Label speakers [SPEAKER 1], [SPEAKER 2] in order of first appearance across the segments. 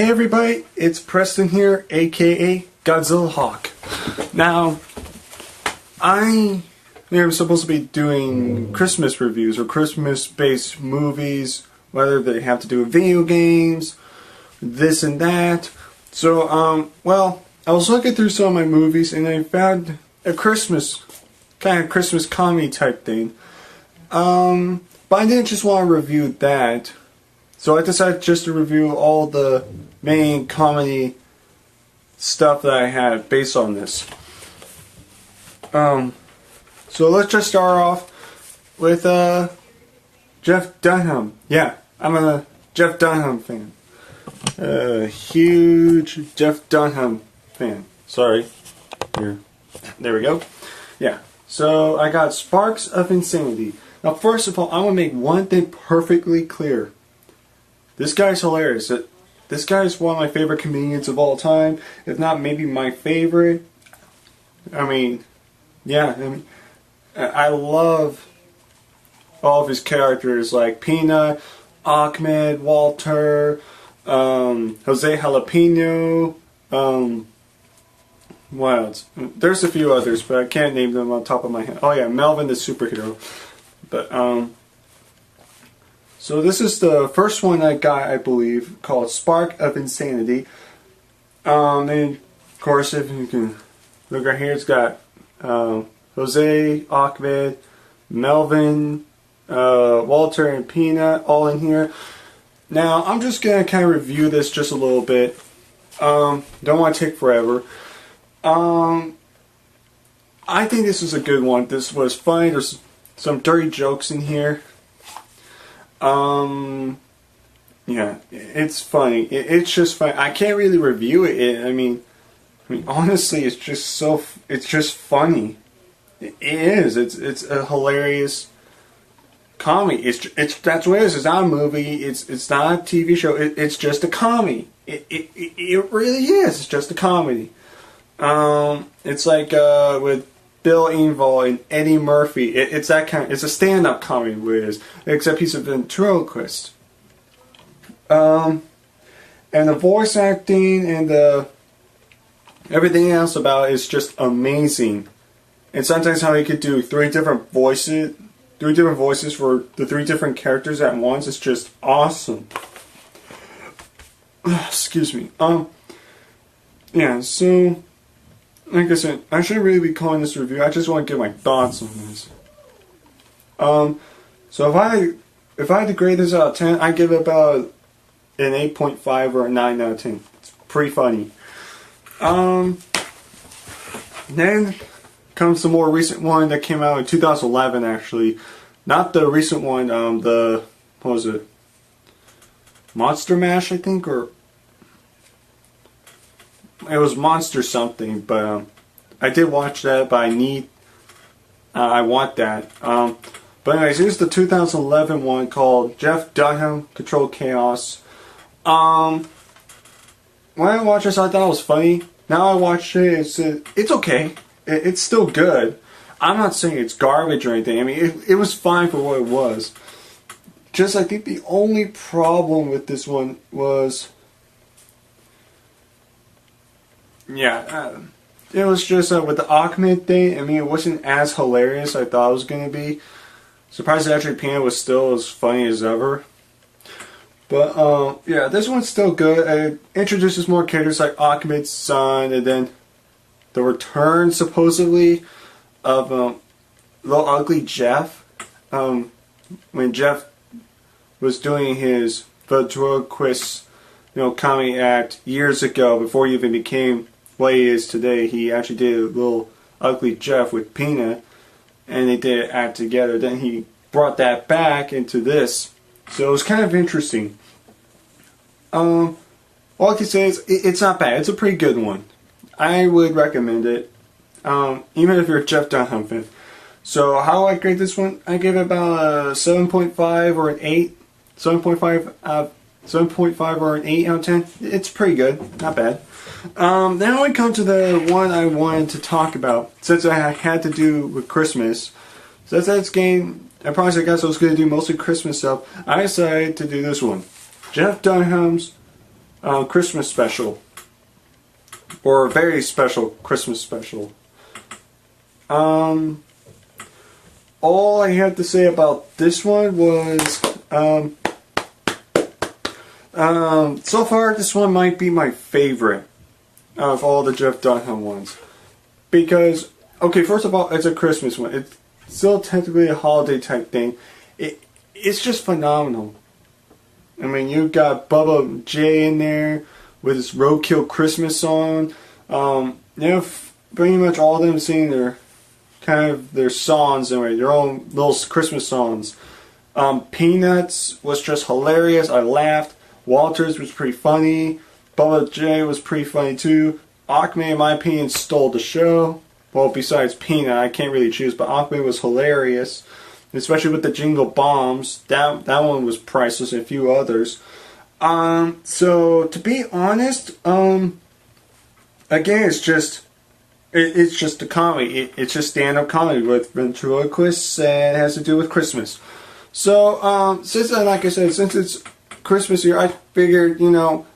[SPEAKER 1] Hey everybody, it's Preston here, aka Godzilla Hawk. Now, I am supposed to be doing Christmas reviews or Christmas-based movies, whether they have to do with video games, this and that. So, well, I was looking through some of my movies and I found a Christmas comedy type thing. But I didn't just want to review that. So I decided just to review all the main comedy stuff that I had based on this. So let's just start off with Jeff Dunham. Yeah, I'm a Jeff Dunham fan. Huge Jeff Dunham fan. Sorry. Here. There we go. Yeah. So I got Sparks of Insanity. Now first of all, I want to make one thing perfectly clear. This guy's hilarious. This guy is one of my favorite comedians of all time. If not, maybe my favorite. I mean, yeah. I love all of his characters, like Peanut, Ahmed, Walter, Jose Jalapeno. What else? There's a few others, but I can't name them on top of my head. Oh yeah, Melvin the superhero. But so this is the first one I got, I believe, called Spark of Insanity. And of course, if you can look right here, it's got Jose, Ahmed, Melvin, Walter, and Peanut all in here. Now, I'm just going to kind of review this just a little bit. Don't want to take forever. I think this is a good one. This was funny. There's some dirty jokes in here. Yeah, it's funny. It's just funny. I can't really review it. I mean, honestly, it's just funny. It is. It's a hilarious comedy. That's what it is. It's not a movie. It's not a TV show. It's just a comedy. It really is. It's just a comedy. It's like with Bill Engvall and Eddie Murphy. It's that kind. It's a stand-up comedy, whiz, except he's a ventriloquist. And the voice acting and everything else about it is just amazing. And sometimes how he could do three different voices for the three different characters at once is just awesome. Excuse me. Yeah. So, like I said, I shouldn't really be calling this a review. I just want to give my thoughts on this. So if I had to grade this out of 10, I'd give it about an 8.5 or a 9 out of 10. It's pretty funny. Then comes the more recent one that came out in 2011, actually. Not the recent one, what was it? Monster Mash, I think, or it was Monster something, but I did watch that, but I want that. But anyways, here's the 2011 one called Jeff Dunham Controlled Chaos. When I watched this, I thought it was funny. Now I watched it, it's okay. It's still good. I'm not saying it's garbage or anything. I mean, it was fine for what it was. Just, I think the only problem with this one was, yeah, it was just with the Ahmed thing. I mean, it wasn't as hilarious as I thought it was going to be. Surprised that actually Peanut was still as funny as ever. But, yeah, this one's still good. It introduces more characters like Ahmed's son, and then the return, supposedly, of Little Ugly Jeff. When Jeff was doing his ventriloquist, comedy act years ago, before he even became what he is today, he actually did a Little Ugly Jeff with Peanut, and they did an act together. Then he brought that back into this, so it was kind of interesting. All I can say is it's not bad. It's a pretty good one. I would recommend it, even if you're a Jeff Dunham fan. So how I grade this one? I give it about a 7.5 or an 8. 7.5 or an 8 out of 10. It's pretty good. Not bad. Now we come to the one I wanted to talk about, since I had to do with Christmas. Since that's game, I promised I guess I was going to do mostly Christmas stuff. I decided to do this one. Jeff Dunham's Christmas special, or a very special Christmas special. All I had to say about this one was, so far this one might be my favorite of all the Jeff Dunham ones. Because, okay, first of all, it's a Christmas one. It's still technically a holiday type thing. It's just phenomenal. I mean, you got Bubba J in there with his Roadkill Christmas song. Pretty much all of them singing their songs and their own little Christmas songs. Peanuts was just hilarious. I laughed. Walters was pretty funny. Bubba J was pretty funny too. Aquaman, in my opinion, stole the show. Well, besides Peanut, I can't really choose, but Aquaman was hilarious, especially with the Jingle Bombs. That one was priceless, and a few others. So to be honest, again, it's just a comedy. It's just stand-up comedy with ventriloquists, and it has to do with Christmas. So since like I said, since it's Christmas year, I figured,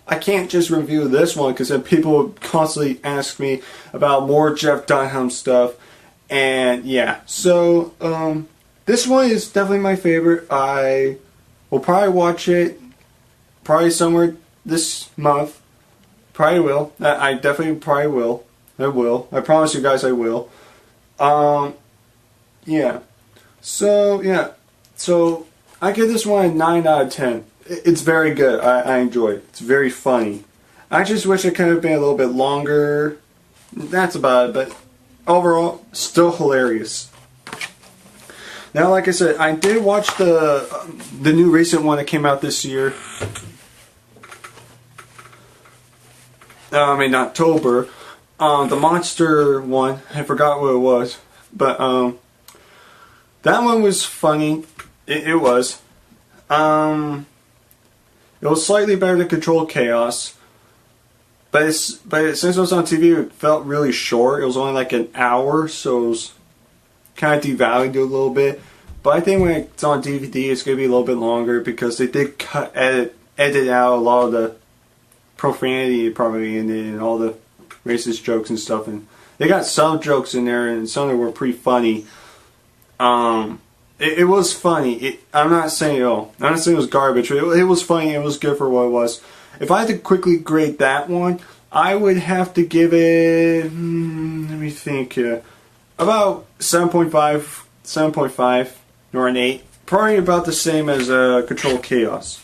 [SPEAKER 1] I can't just review this one because then people would constantly ask me about more Jeff Dunham stuff. And yeah, so this one is definitely my favorite. I will probably watch it probably somewhere this month. Probably will. I definitely probably will. I will. I promise you guys I will. Yeah. So I give this one a 9 out of 10. It's very good. I enjoy it. It's very funny. I just wish it could have been a little bit longer. That's about it. But overall, still hilarious. Now, like I said, I did watch the new recent one that came out this year. In October. The monster one. I forgot what it was. But that one was funny. It was. It was slightly better than Controlled Chaos, but since it was on TV, it felt really short. It was only like an hour, so it was kind of devalued a little bit. But I think when it's on DVD, it's going to be a little bit longer because they did edit out a lot of the profanity probably in it and all the racist jokes and stuff. And they got some jokes in there, and some of them were pretty funny. It was funny. I'm not saying it was garbage. It was funny. It was good for what it was. If I had to quickly grade that one, I would have to give it, let me think, about 7.5 or an 8. Probably about the same as Controlled Chaos.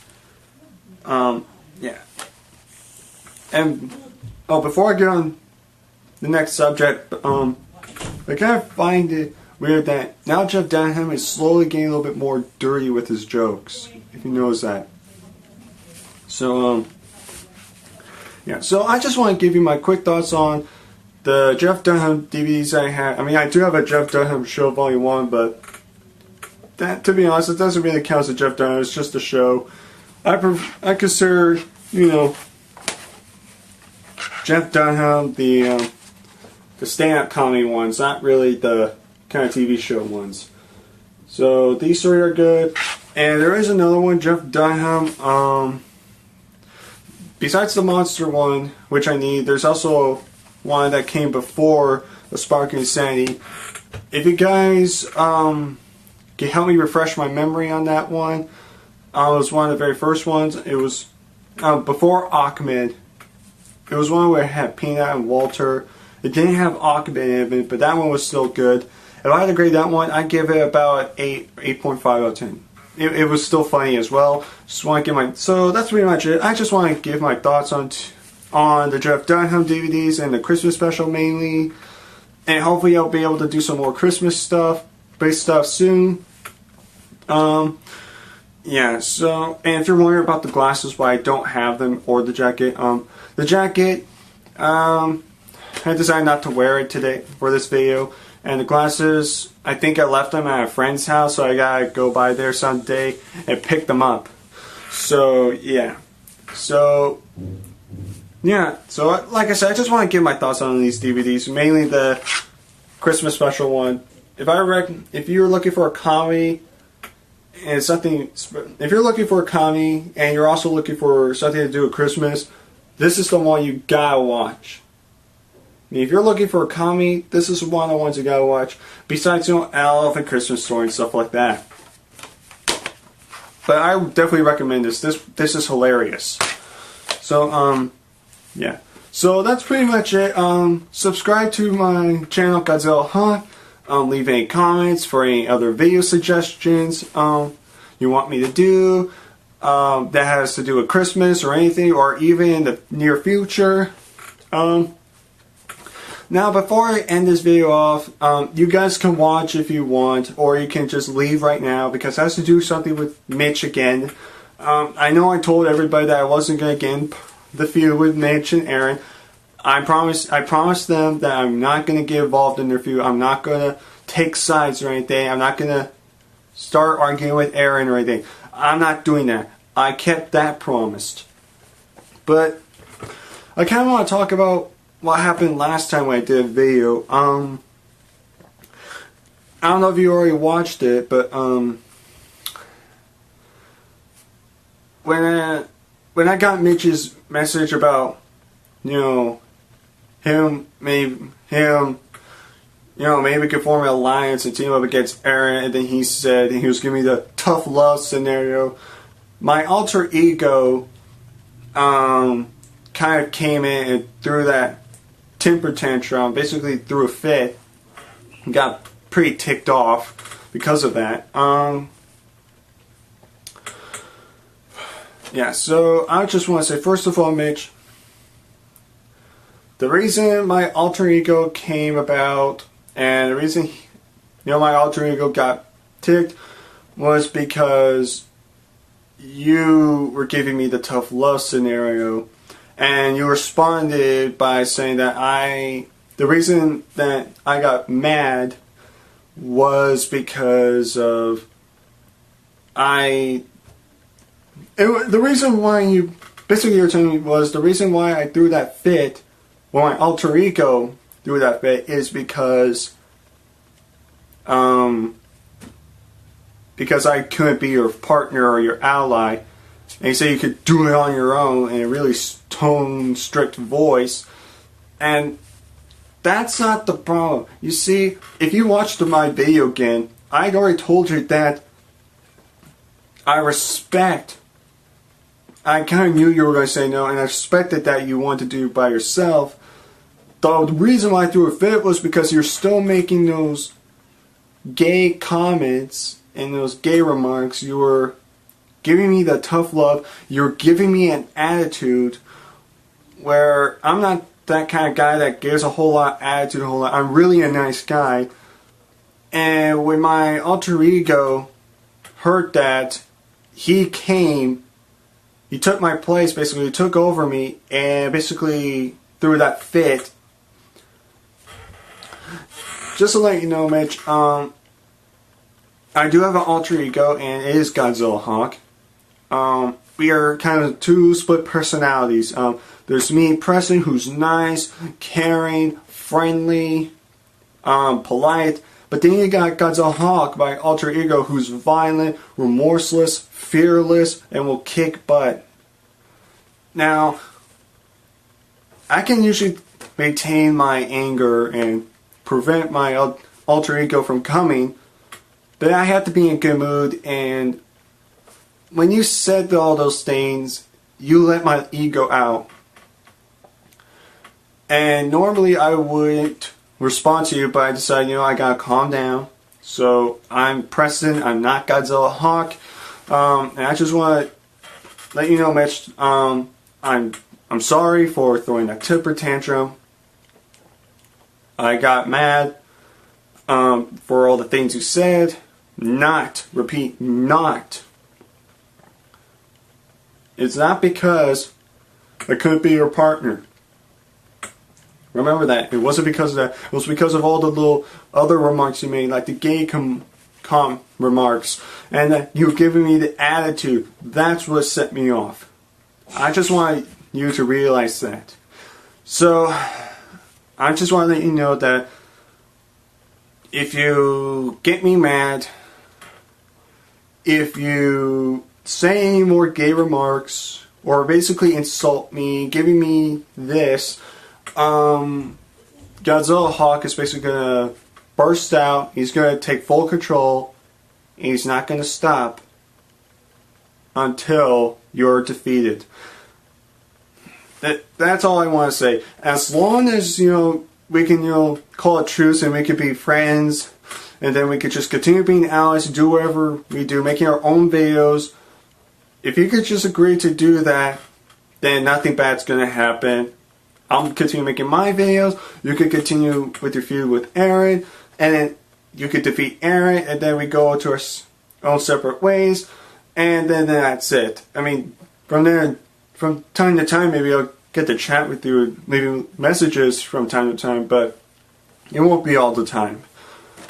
[SPEAKER 1] Yeah. And, before I get on the next subject, I kind of find it weird that now Jeff Dunham is slowly getting a little bit more dirty with his jokes, if you notice that. So, yeah, so I just want to give you my quick thoughts on the Jeff Dunham DVDs I have. I do have a Jeff Dunham show volume 1, but that, to be honest, it doesn't really count as a Jeff Dunham, it's just a show. I consider, Jeff Dunham the stand-up comedy ones, not really the kind of TV show ones. So these three are good. And there is another one, Jeff Dunham. Besides the monster one, which I need, there's also one that came before the Spark of Insanity. If you guys can help me refresh my memory on that one, it was one of the very first ones. It was before Aquaman. It was one where it had Peanut and Walter. It didn't have Aquaman in it, but that one was still good. If I had to grade that one, I'd give it about 8.5 out of 10. It was still funny as well. Just want to give so that's pretty much it. I just want to give my thoughts on the Jeff Dunham DVDs and the Christmas special mainly. And hopefully I'll be able to do some more Christmas stuff, based stuff soon. Yeah, so, and if you're wondering about the glasses, why I don't have them, or the jacket, I decided not to wear it today for this video. And the glasses, I think I left them at a friend's house, so I gotta go by there someday and pick them up. So, yeah. So, like I said, I just want to give my thoughts on these DVDs, mainly the Christmas special one. If you're looking for a comedy, and if you're looking for a comedy, and you're also looking for something to do with Christmas, this is the one you gotta watch. I mean, if you're looking for a comedy, this is one of the ones you gotta watch. Besides, you know, Elephant Christmas Story and stuff like that. But I would definitely recommend this. This is hilarious. So, yeah. So that's pretty much it. Subscribe to my channel, Godzilla Hawk. Leave any comments for any other video suggestions you want me to do. That has to do with Christmas or anything, or even in the near future. Now, before I end this video off, you guys can watch if you want, or you can just leave right now, because it has to do something with Mitch again. I know I told everybody that I wasn't going to get in the feud with Mitch and Aaron. I promised them that I'm not going to get involved in their feud. I'm not going to take sides or anything. I'm not going to start arguing with Aaron or anything. I'm not doing that. I kept that promised. But I kind of want to talk about what happened last time when I did a video. I don't know if you already watched it, but when I got Mitch's message about, you know, maybe we could form an alliance and team up against Aaron, and then he said he was giving me the tough love scenario. My alter ego kind of came in and threw that temper tantrum, basically threw a fit, and got pretty ticked off because of that. Yeah, so I just want to say, first of all, Mitch, the reason my alter ego came about, and the reason, my alter ego got ticked, was because you were giving me the tough love scenario, and you responded by saying that the reason that I got mad was because of the reason why you were telling me was the reason why I threw that fit, well, my alter ego threw that fit, is because I couldn't be your partner or your ally, and you say you could do it on your own in a really tone strict voice, and that's not the problem. You see, if you watched my video again, I'd already told you that I kind of knew you were going to say no, and I respected that you wanted to do it by yourself. The reason why I threw a fit was because you're still making those gay comments and those gay remarks. You were giving me the tough love. You're giving me an attitude where I'm not that kind of guy that gives a whole lot of attitude, I'm really a nice guy. And when my alter ego heard that, he took my place, basically. He took over me and basically threw that fit. Just to let you know, Mitch, I do have an alter ego, and it is Godzilla Hawk. We are kind of two split personalities. There's me, Preston, who's nice, caring, friendly, polite. But then you got Godzilla Hawk, my alter ego, who's violent, remorseless, fearless, and will kick butt. Now, I can usually maintain my anger and prevent my alter ego from coming, but I have to be in a good mood, and when you said all those things, you let my ego out. And normally I wouldn't respond to you, but I decided, I gotta calm down. So I'm Preston, I'm not Godzilla Hawk, and I just want to let you know, Mitch, I'm sorry for throwing that temper tantrum. I got mad for all the things you said. Repeat, not. It's not because I couldn't be your partner. Remember that. It wasn't because of that. It was because of all the little other remarks you made, like the gay remarks, and that you were giving me the attitude. That's what set me off. I just want you to realize that. So, I just want to let you know that if you get me mad, if you say any more gay remarks or basically insult me, giving me this, Godzilla Hawk is basically going to burst out. He's going to take full control. And he's not going to stop until you're defeated. That's all I want to say. As long as, we can, call it truce and we can be friends, and then we could just continue being allies and do whatever we do, making our own videos. If you could just agree to do that, then nothing bad's going to happen. I'll continue making my videos. You could continue with your feud with Aaron, and then you could defeat Aaron, and then we go to our own separate ways, and then that's it. I mean, from there, from time to time, maybe I'll get to chat with you, leaving messages from time to time, but it won't be all the time.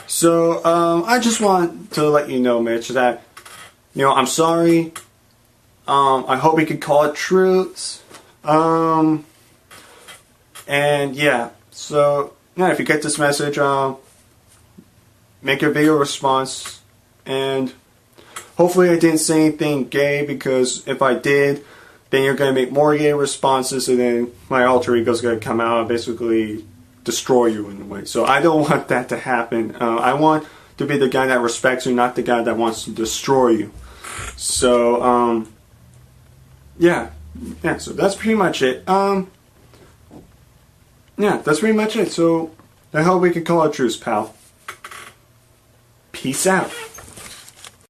[SPEAKER 1] So, I just want to let you know, Mitch, that, I'm sorry. I hope we could call it truce. And yeah, so if you get this message, make a video response, and hopefully I didn't say anything gay, because if I did, then you're going to make more gay responses, and then my alter ego is going to come out and basically destroy you in a way. So I don't want that to happen. I want to be the guy that respects you, not the guy that wants to destroy you. So, yeah, so that's pretty much it. Yeah, that's pretty much it. So I hope we can call it truce, pal. Peace out.